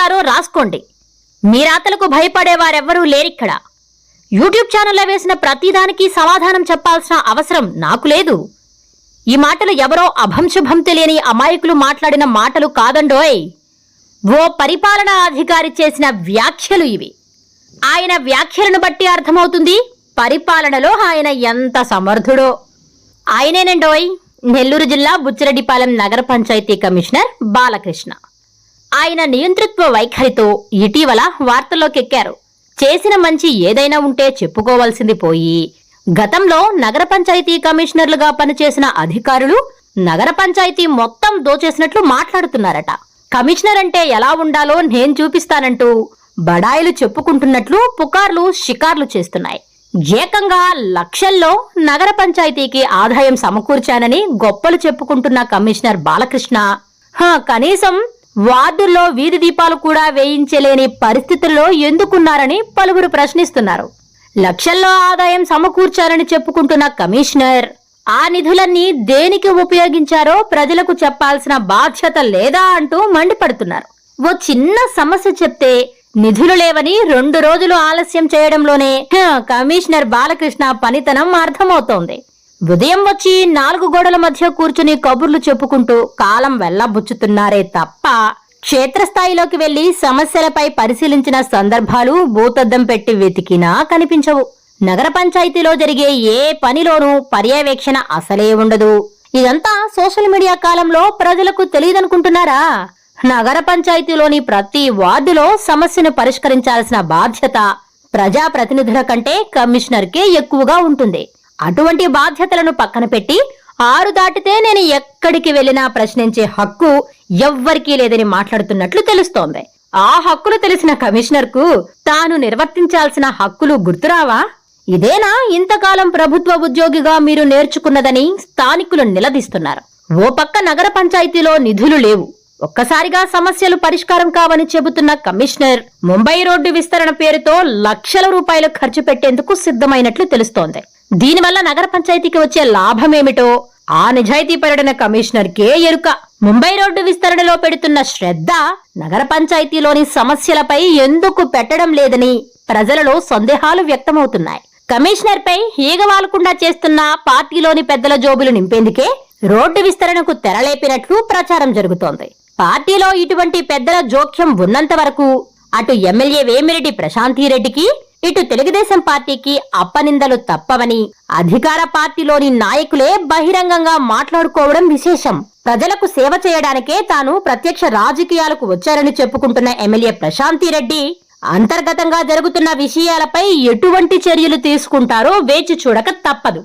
ఏమంటారో రాసుకోండి. మీ రాతలకు భయపడేవారెవ్వరూ లేరిక్కడ. యూట్యూబ్ ఛానల్లో వేసిన ప్రతిదానికి సమాధానం చెప్పాల్సిన అవసరం నాకు లేదు. ఈ మాటలు ఎవరో అభంశుభం తెలియని అమాయకులు మాట్లాడిన మాటలు కాదండోయ్. ఓ పరిపాలనా అధికారి చేసిన వ్యాఖ్యలు ఇవి. ఆయన వ్యాఖ్యలను బట్టి అర్థమవుతుంది పరిపాలనలో ఆయన ఎంత సమర్థుడో. ఆయనేనండోయ్ నెల్లూరు జిల్లా బుచ్చిరెడ్డిపాలెం నగర పంచాయతీ కమిషనర్ బాలకృష్ణ. ఆయన నియంతృత్వ వైఖరితో ఇటీవల వార్తల్లోకెక్కారు. చేసిన మంచి ఏదైనా ఉంటే చెప్పుకోవాల్సింది పోయి గతంలో నగర పంచాయతీ కమిషనర్లుగా పనిచేసిన అధికారులు నగర పంచాయతీ మొత్తం దోచేసినట్లు మాట్లాడుతున్నారట. కమిషనర్ అంటే ఎలా ఉండాలో నేను చూపిస్తానంటూ బడాయిలు చెప్పుకుంటున్నట్లు పుకార్లు షికార్లు చేస్తున్నాయి. ఏకంగా లక్షల్లో నగర పంచాయతీకి ఆదాయం సమకూర్చానని గొప్పలు చెప్పుకుంటున్న కమిషనర్ బాలకృష్ణ కనీసం వార్డుల్లో వీధి దీపాలు కూడా వేయించలేని పరిస్థితుల్లో ఎందుకున్నారని పలువురు ప్రశ్నిస్తున్నారు. లక్షల్లో ఆదాయం సమకూర్చారని చెప్పుకుంటున్న కమిషనర్ ఆ నిధులన్నీ దేనికి ఉపయోగించారో ప్రజలకు చెప్పాల్సిన బాధ్యత లేదా అంటూ మండిపడుతున్నారు. ఓ చిన్న సమస్య చెప్తే నిధులు లేవని 2 రోజులు ఆలస్యం చేయడంలోనే కమిషనర్ బాలకృష్ణ పనితనం అర్థమవుతోంది. ఉదయం వచ్చి 4 గోడల మధ్య కూర్చుని కబుర్లు చెప్పుకుంటూ కాలం వెళ్లబుచ్చుతున్నారే తప్ప క్షేత్రస్థాయిలోకి వెళ్లి సమస్యలపై పరిశీలించిన సందర్భాలు భూతద్దం పెట్టి వెతికినా కనిపించవు. నగర పంచాయతీలో జరిగే ఏ పనిలోనూ పర్యవేక్షణ అసలే ఉండదు. ఇదంతా సోషల్ మీడియా కాలంలో ప్రజలకు తెలియదనుకుంటున్నారా? నగర పంచాయతీలోని ప్రతి వార్డులో సమస్యను పరిష్కరించాల్సిన బాధ్యత ప్రజాప్రతినిధుల కంటే కమిషనర్కే ఎక్కువగా ఉంటుంది. అటువంటి బాధ్యతలను పక్కన పెట్టి 6 దాటితే నేను ఎక్కడికి వెళ్లినా ప్రశ్నించే హక్కు ఎవ్వరికీ లేదని మాట్లాడుతున్నట్లు తెలుస్తోంది. ఆ హక్కులు తెలిసిన కమిషనర్ కు తాను నిర్వర్తించాల్సిన హక్కులు గుర్తురావా? ఇదేనా ఇంతకాలం ప్రభుత్వ ఉద్యోగిగా మీరు నేర్చుకున్నదని స్థానికులు నిలదీస్తున్నారు. ఓ పక్క నగర పంచాయతీలో నిధులు లేవు, ఒక్కసారిగా సమస్యలు పరిష్కారం కావని చెబుతున్న కమిషనర్ ముంబై రోడ్డు విస్తరణ పేరుతో లక్షల రూపాయలు ఖర్చు పెట్టేందుకు సిద్ధమైనట్లు తెలుస్తోంది. దీనివల్ల నగర పంచాయతీకి వచ్చే లాభమేమిటో ఆ నిజాయితీ పరుడైన కమిషనర్ కే ఎరుక. ముంబై రోడ్డు విస్తరణలో పెడుతున్న శ్రద్ధ నగర పంచాయతీలోని సమస్యలపై ఎందుకు పెట్టడం లేదని ప్రజలలో సందేహాలు వ్యక్తమవుతున్నాయి. కమిషనర్ పై ఈగవాలకుండా చేస్తున్న పార్టీలోని పెద్దల జోబులు నింపేందుకే రోడ్డు విస్తరణకు తెరలేపినట్లు ప్రచారం జరుగుతోంది. పార్టీలో ఇటువంటి పెద్దల జోక్యం ఉన్నంత వరకు అటు ఎమ్మెల్యే వేమిరెడ్డి ప్రశాంతిరెడ్డికి ఇటు తెలుగుదేశం పార్టీకి అప్పనిందలు తప్పవని అధికార పార్టీలోని నాయకులే బహిరంగంగా మాట్లాడుకోవడం విశేషం. ప్రజలకు సేవ చేయడానికే తాను ప్రత్యక్ష రాజకీయాలకు వచ్చారని చెప్పుకుంటున్న ఎమ్మెల్యే ప్రశాంతిరెడ్డి అంతర్గతంగా జరుగుతున్న విషయాలపై ఎటువంటి చర్యలు తీసుకుంటారో వేచి చూడక తప్పదు.